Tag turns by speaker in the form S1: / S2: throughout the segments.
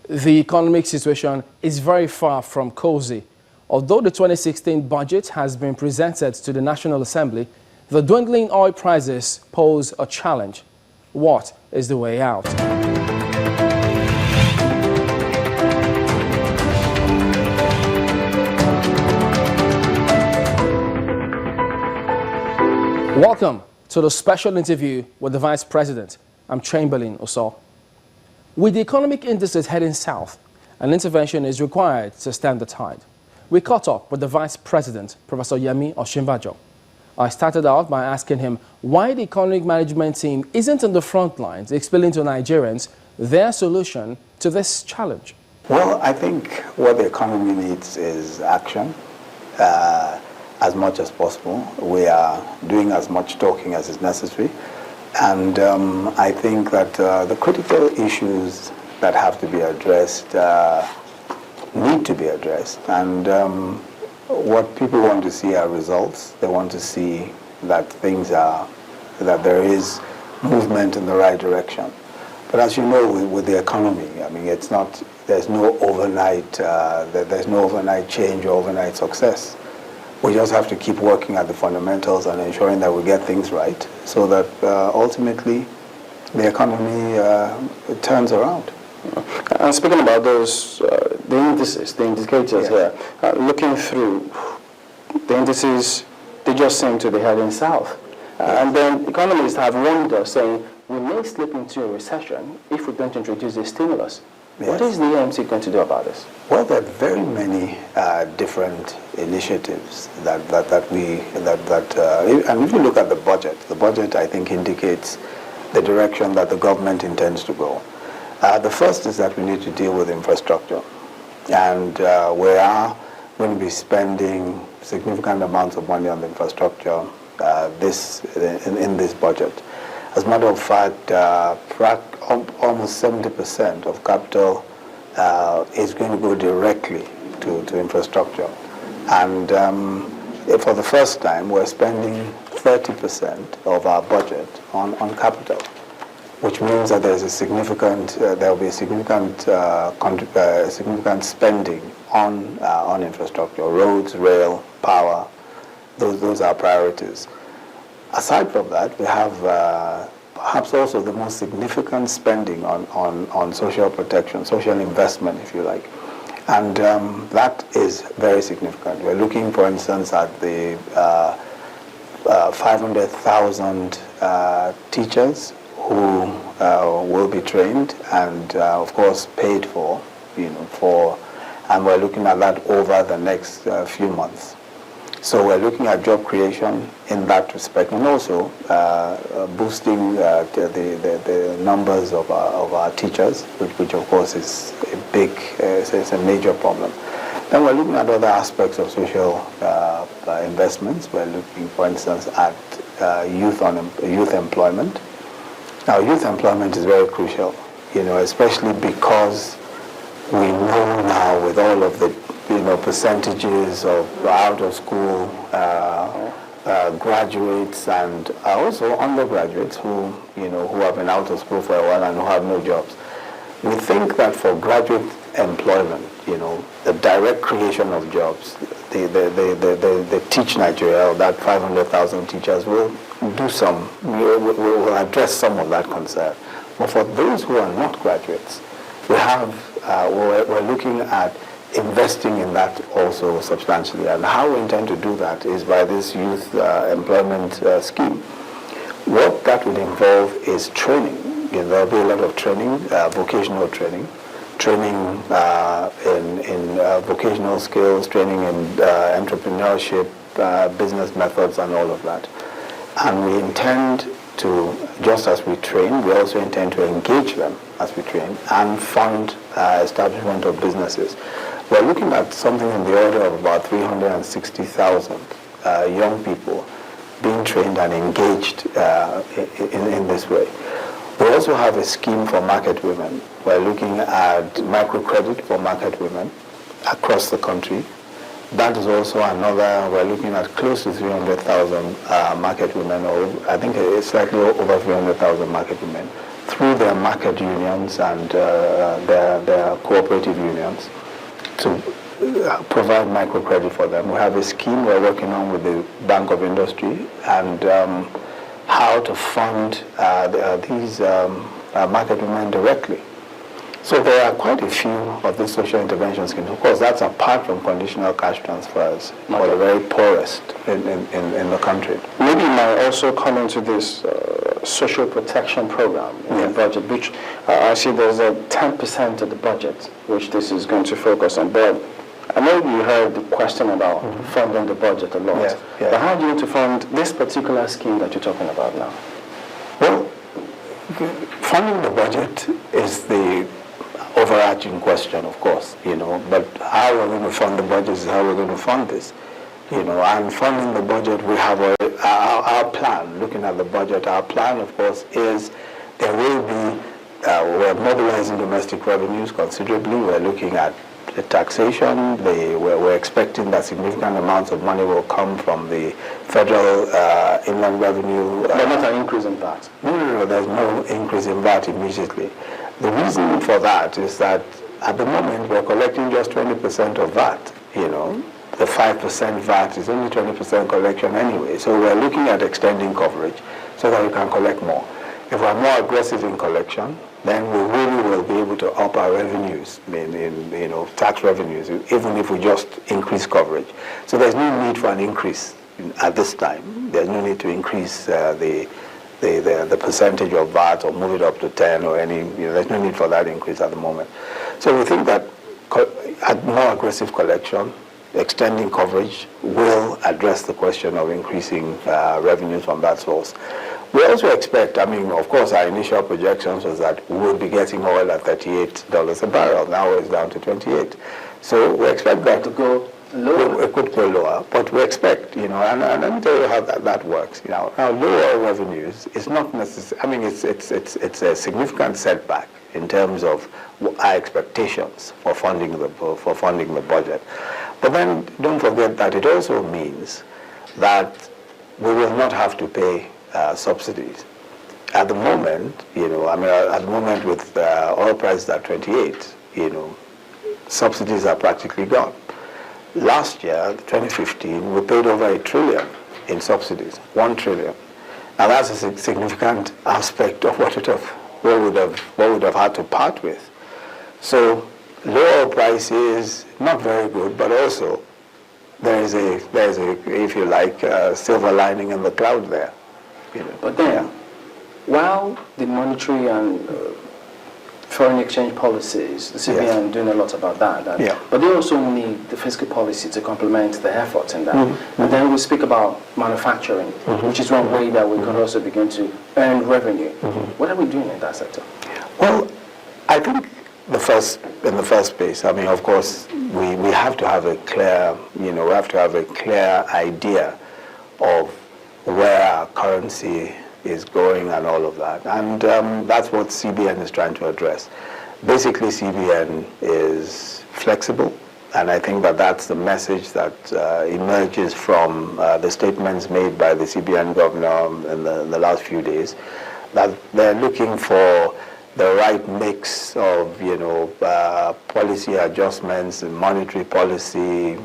S1: The economic situation is very far from cozy. Although the 2016 budget has been presented to the National Assembly, the dwindling oil prices pose a challenge. What is the way out? Welcome to the special interview with the Vice President. I'm Chamberlain Oso. With the economic indices heading south, an intervention is required to stem the tide. We caught up with the Vice President, Professor Yemi Osinbajo. I started out by asking him why the economic management team isn't on the front lines explaining to Nigerians their solution to this challenge.
S2: Well, I think what the economy needs is action as much as possible. We are doing as much talking as is necessary. And I think that the critical issues that have to be addressed need to be addressed. And what people want to see are results. They want to see that that there is movement in the right direction. But as you know, with the economy, I mean, there's no overnight change or overnight success. We just have to keep working at the fundamentals and ensuring that we get things right so that ultimately the economy turns around.
S3: And speaking about those, the indices, the indicators here, looking through, the indices, they just seem to be heading south. And then economists have warned us, saying we may slip into a recession if we don't introduce a stimulus. Yes. What is the AMC going to do about this?
S2: Well, there are very many different initiatives and if you look at the budget I think indicates the direction that the government intends to go. The first is that we need to deal with infrastructure, and we are going to be spending significant amounts of money on the infrastructure in this budget. As a matter of fact, almost 70% of capital is going to go directly to infrastructure. And for the first time, we're spending 30% of our budget on capital, which means that there's there will be significant spending on infrastructure, roads, rail, power. Those are priorities. Aside from that, we have perhaps also the most significant spending on social protection, social investment, if you like. And that is very significant. We're looking, for instance, at the 500,000 teachers who will be trained and, of course, paid for, and we're looking at that over the next few months. So we're looking at job creation in that respect, and also boosting the numbers of our teachers, which of course is it's a major problem. Then we're looking at other aspects of social investments. We're looking, for instance, at youth employment. Now, youth employment is very crucial, especially because we know now with all of the percentages of out-of-school graduates and also undergraduates who have been out of school for a while and who have no jobs. We think that for graduate employment, the direct creation of jobs, the Teach Nigeria, that 500,000 teachers will address some of that concern. But for those who are not graduates, we're looking at investing in that also substantially. And how we intend to do that is by this youth employment scheme. What that would involve is training. There'll be a lot of training, vocational training in vocational skills, training in entrepreneurship, business methods, and all of that. And we intend to, just as we train, we also intend to engage them as we train and fund establishment of businesses. We're looking at something in the order of about 360,000 young people being trained and engaged in this way. We also have a scheme for market women. We're looking at microcredit for market women across the country. That is also another, we're looking at close to 300,000 market women, or I think it's slightly over 300,000 market women through their market unions and their cooperative unions to provide microcredit for them. We have a scheme we're working on with the Bank of Industry and how to fund these market women directly. So there are quite a few of these social intervention schemes. Of course, that's apart from conditional cash transfers for the very poorest in the country.
S3: Maybe you might also come into this social protection program in the budget, which I see there's a 10% of the budget which this is going to focus on. But I know you heard the question about funding the budget a lot. But how do you want to fund this particular scheme that you're talking about now?
S2: Well, funding the budget is the overarching question, of course, but how we're going to fund the budget is how we're going to fund this. And funding the budget, we have our plan, looking at the budget, our plan, of course, is there will be, we're mobilizing domestic revenues considerably. We're looking at the taxation. We're expecting that significant amounts of money will come from the federal inland revenue.
S3: But not an increase in VAT?
S2: No, there's no increase in VAT immediately. The reason for that is that at the moment we're collecting just 20% of VAT. The 5% VAT is only 20% collection anyway. So we're looking at extending coverage so that we can collect more. If we're more aggressive in collection, then we really will be able to up our revenues, tax revenues, even if we just increase coverage. So there's no need for an increase at this time. There's no need to increase the percentage of VAT or move it up to 10 or any, there's no need for that increase at the moment. So we think that at more aggressive collection, extending coverage will address the question of increasing revenues from that source. We also expect, of course, our initial projections was that we would be getting oil at $38 a barrel. Now it's down to 28. So we expect that to go lower. It could go lower, but we expect, and let me tell you how that works. Now, lower revenues is not necessarily, it's a significant setback in terms of our expectations for funding the budget. But then don't forget that it also means that we will not have to pay subsidies. At the moment, at the moment with oil prices at 28, subsidies are practically gone. Last year, 2015, we paid over $1 trillion in subsidies, $1 trillion. Now that's a significant aspect of what we would have had to part with. So lower price is not very good, but also there is a if you like, silver lining in the cloud there.
S3: But then, while the monetary and foreign exchange policies, the CBN doing a lot about that, but they also need the fiscal policy to complement the efforts in that. And then we speak about manufacturing, which is one way that we can also begin to earn revenue. What are we doing in that sector?
S2: Well, I think in the first place, of course, we have to have a clear, idea of where our currency is going and all of that. And that's what CBN is trying to address. Basically, CBN is flexible, and I think that that's the message that emerges from the statements made by the CBN governor in the last few days, that they're looking for the right mix of, policy adjustments and monetary policy,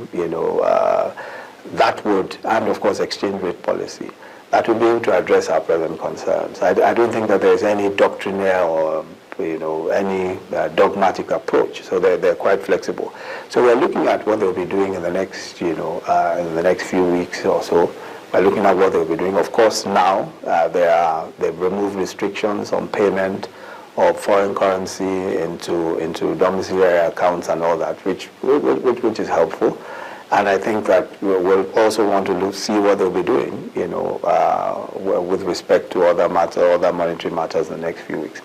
S2: that would, and of course exchange rate policy, that will be able to address our present concerns. I don't think that there's any doctrinaire or any dogmatic approach. So they're quite flexible. So we're looking at what they'll be doing in the next, in the next few weeks or so. We're looking at what they'll be doing. Of course, now they've removed restrictions on payment of foreign currency into domiciliary accounts and all that, which is helpful. And I think that we'll also want to see what they'll be doing, with respect to other monetary matters in the next few weeks.